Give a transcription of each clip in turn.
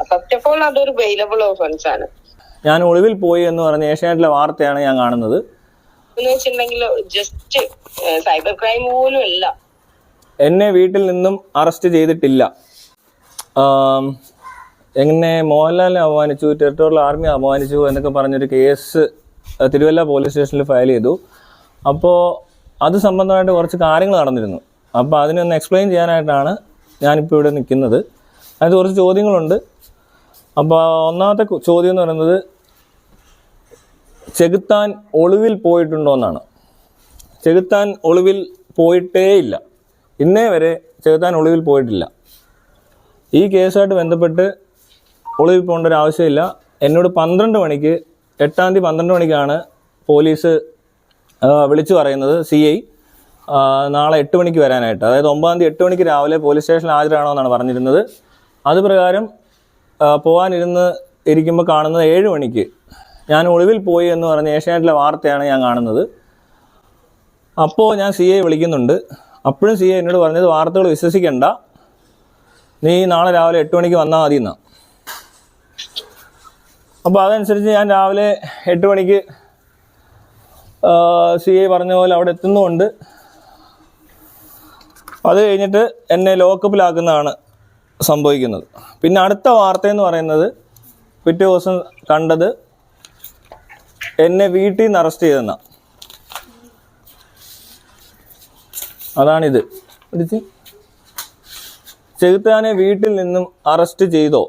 First of all അതൊരു വെയിലബിൾ offence ആണ്. ഞാൻ ഒളിവിൽ പോയി എന്ന് പറഞ്ഞ ഏഷ്യാനെറ്റിലെ വാർത്തയാണ് ഞാൻ കാണുന്നത്. എന്ന് വെച്ചിട്ടുണ്ടെങ്കിൽ ജസ്റ്റ് സൈബർ ക്രൈം പോലും അല്ല. എന്നെ വീട്ടിൽ നിന്നും അറസ്റ്റ് ചെയ്തിട്ടില്ല. എന്നെ മോഹൻലാലിനെ അപമാനിച്ചു, ടെറിട്ടോറിയൽ ആർമി അപമാനിച്ചു എന്നൊക്കെ പറഞ്ഞൊരു കേസ് തിരുവല്ല പോലീസ് സ്റ്റേഷനിൽ ഫയൽ ചെയ്തു. അപ്പോൾ അത് സംബന്ധമായിട്ട് കുറച്ച് കാര്യങ്ങൾ നടന്നിരുന്നു. അപ്പോൾ അതിനൊന്ന് എക്സ്പ്ലെയിൻ ചെയ്യാനായിട്ടാണ് ഞാനിപ്പോൾ ഇവിടെ നിൽക്കുന്നത്. അതിന് കുറച്ച് ചോദ്യങ്ങളുണ്ട്. അപ്പോൾ ഒന്നാമത്തെ ചോദ്യം എന്ന് പറയുന്നത്, ചെകുത്താൻ ഒളിവിൽ പോയിട്ടുണ്ടോ എന്നാണ്. ചെകുത്താൻ ഒളിവിൽ പോയിട്ടേ ഇല്ല. ഇന്നേ വരെ ചെകുത്താൻ ഒളിവിൽ പോയിട്ടില്ല. ഈ കേസുമായിട്ട് ബന്ധപ്പെട്ട് ഒളിവിൽ പോകേണ്ട ഒരു ആവശ്യമില്ല. എന്നോട് 12 മണിക്ക് 8-ാം തീയതി 12 മണിക്കാണ് പോലീസ് വിളിച്ചു പറയുന്നത്, CI നാളെ 8 മണിക്ക് വരാനായിട്ട്. അതായത് 9-ാം തീയതി 8 മണിക്ക് രാവിലെ പോലീസ് സ്റ്റേഷനിൽ ഹാജരാണോന്നാണ് പറഞ്ഞിരുന്നത്. അത് പ്രകാരം ഇരിക്കുമ്പോൾ കാണുന്നത് 7 മണിക്ക് ഞാൻ ഒളിവിൽ പോയി എന്ന് പറഞ്ഞ ഏഷ്യാനെറ്റിലെ വാർത്തയാണ് ഞാൻ കാണുന്നത്. അപ്പോൾ ഞാൻ CI വിളിക്കുന്നുണ്ട്. അപ്പോഴും CI എന്നോട് പറഞ്ഞത് വാർത്തകൾ വിശ്വസിക്കണ്ട, നീ നാളെ രാവിലെ 8 മണിക്ക് വന്നാൽ മതി എന്നാണ്. അപ്പോൾ അതനുസരിച്ച് ഞാൻ രാവിലെ 8 മണിക്ക് CI പറഞ്ഞ പോലെ അവിടെ എത്തുന്നുമുണ്ട്. അത് കഴിഞ്ഞിട്ട് എന്നെ ലോക്കപ്പിലാക്കുന്നതാണ് സംഭവിക്കുന്നത്. പിന്നെ അടുത്ത വാർത്തയെന്ന് പറയുന്നത്, പിറ്റേ ദിവസം കണ്ടത് എന്നെ വീട്ടിൽ നിന്ന് അറസ്റ്റ് ചെയ്തെന്നാണ്. അതാണിത്. പിടിച്ച് ചെകുത്താനെ വീട്ടിൽ നിന്നും അറസ്റ്റ് ചെയ്തോ?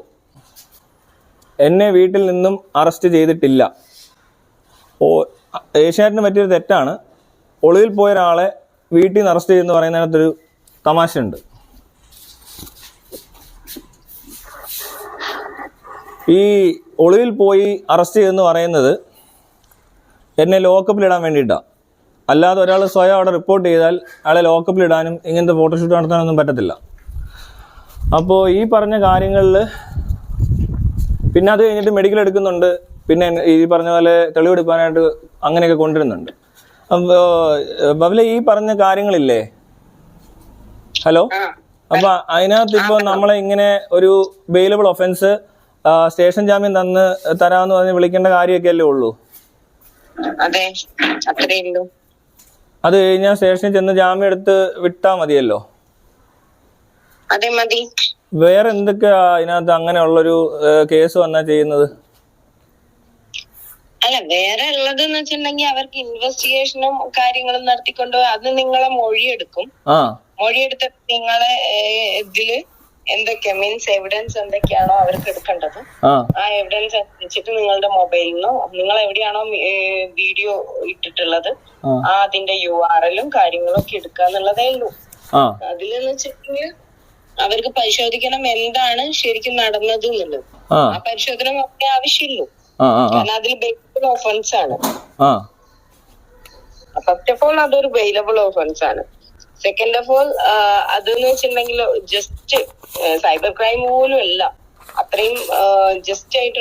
എന്നെ വീട്ടിൽ നിന്നും അറസ്റ്റ് ചെയ്തിട്ടില്ല. ഏഷ്യാനെറ്റിന് പറ്റിയൊരു തെറ്റാണ്. ഒളിവിൽ പോയ ഒരാളെ വീട്ടിൽ നിന്ന് അറസ്റ്റ് ചെയ്യുമെന്ന് പറയുന്നതിനകത്തൊരു തമാശയുണ്ട്. ഈ ഒളിവിൽ പോയി അറസ്റ്റ് ചെയ്തെന്ന് പറയുന്നത് എന്നെ ലോക്കപ്പിലിടാൻ വേണ്ടിയിട്ടാണ്. അല്ലാതെ ഒരാൾ സ്വയം അവിടെ റിപ്പോർട്ട് ചെയ്താൽ അയാളെ ലോക്കപ്പിലിടാനും ഇങ്ങനത്തെ ഫോട്ടോഷൂട്ട് നടത്താനൊന്നും പറ്റത്തില്ല. അപ്പോൾ ഈ പറഞ്ഞ കാര്യങ്ങളിൽ പിന്നെ അത് കഴിഞ്ഞിട്ട് മെഡിക്കൽ എടുക്കുന്നുണ്ട്. പിന്നെ ഈ പറഞ്ഞ പോലെ തെളിവെടുക്കാനായിട്ട് അങ്ങനെയൊക്കെ കൊണ്ടുവരുന്നുണ്ട്. ബബിലെ, ഈ പറഞ്ഞ കാര്യങ്ങളില്ലേ, ഹലോ, അപ്പൊ അതിനകത്ത് ഇപ്പോൾ നമ്മളെ ഇങ്ങനെ ഒരു ബെയിലബിൾ ഒഫൻസ് സ്റ്റേഷൻ ജാമ്യം തരാമെന്ന് പറഞ്ഞ് വിളിക്കേണ്ട കാര്യമൊക്കെ അല്ലേ ഉള്ളൂ? അതെ, അത്രേ ഉള്ളൂ. അത് കഴിഞ്ഞാൽ സ്റ്റേഷനിൽ ചെന്ന് ജാമ്യം എടുത്ത് വിട്ടാ മതിയല്ലോ. അതെ, മതി. വേറെ എന്തൊക്കെയാ അതിനകത്ത് അങ്ങനെയുള്ളൊരു കേസ് വന്നാ ചെയ്യുന്നത്? അല്ല, വേറെ ഉള്ളതെന്ന് വെച്ചിട്ടുണ്ടെങ്കിൽ അവർക്ക് ഇൻവെസ്റ്റിഗേഷനും കാര്യങ്ങളും നടത്തിക്കൊണ്ട് അത് നിങ്ങളെ മൊഴിയെടുക്കും. മൊഴിയെടുത്തിട്ട് നിങ്ങളെ ഇതില് എന്തൊക്കെയാ മീൻസ് എവിഡൻസ് എന്തൊക്കെയാണോ അവർക്ക് എടുക്കേണ്ടത്, ആ എവിഡൻസ് അനുസരിച്ചിട്ട് നിങ്ങളുടെ മൊബൈലിനോ നിങ്ങൾ എവിടെയാണോ വീഡിയോ ഇട്ടിട്ടുള്ളത് അതിന്റെ URL-ഉം കാര്യങ്ങളും ഒക്കെ എടുക്കുക എന്നുള്ളതേ ഉള്ളൂ. അതിലെന്ന് വെച്ചിട്ടുണ്ടെങ്കിൽ അവർക്ക് പരിശോധിക്കണം എന്താണ് ശരിക്കും നടന്നത് എന്നുള്ളത്. ആ പരിശോധന ഒക്കെ ആവശ്യമുള്ളൂ. കാരണം അതിൽ ബെയിലബിൾ ഓഫൻസ് ആണ്. ഫസ്റ്റ് ഓഫ് ഓൾ അതൊരു ബെയിലബിൾ ഓഫൻസ് ആണ്. സെക്കൻഡ് ഓഫ് ഓൾ അതെന്ന് വെച്ചിട്ടുണ്ടെങ്കിൽ ജസ്റ്റ് സൈബർ ക്രൈം പോലും അല്ല. അത്രയും ജസ്റ്റ് ആയിട്ടുള്ള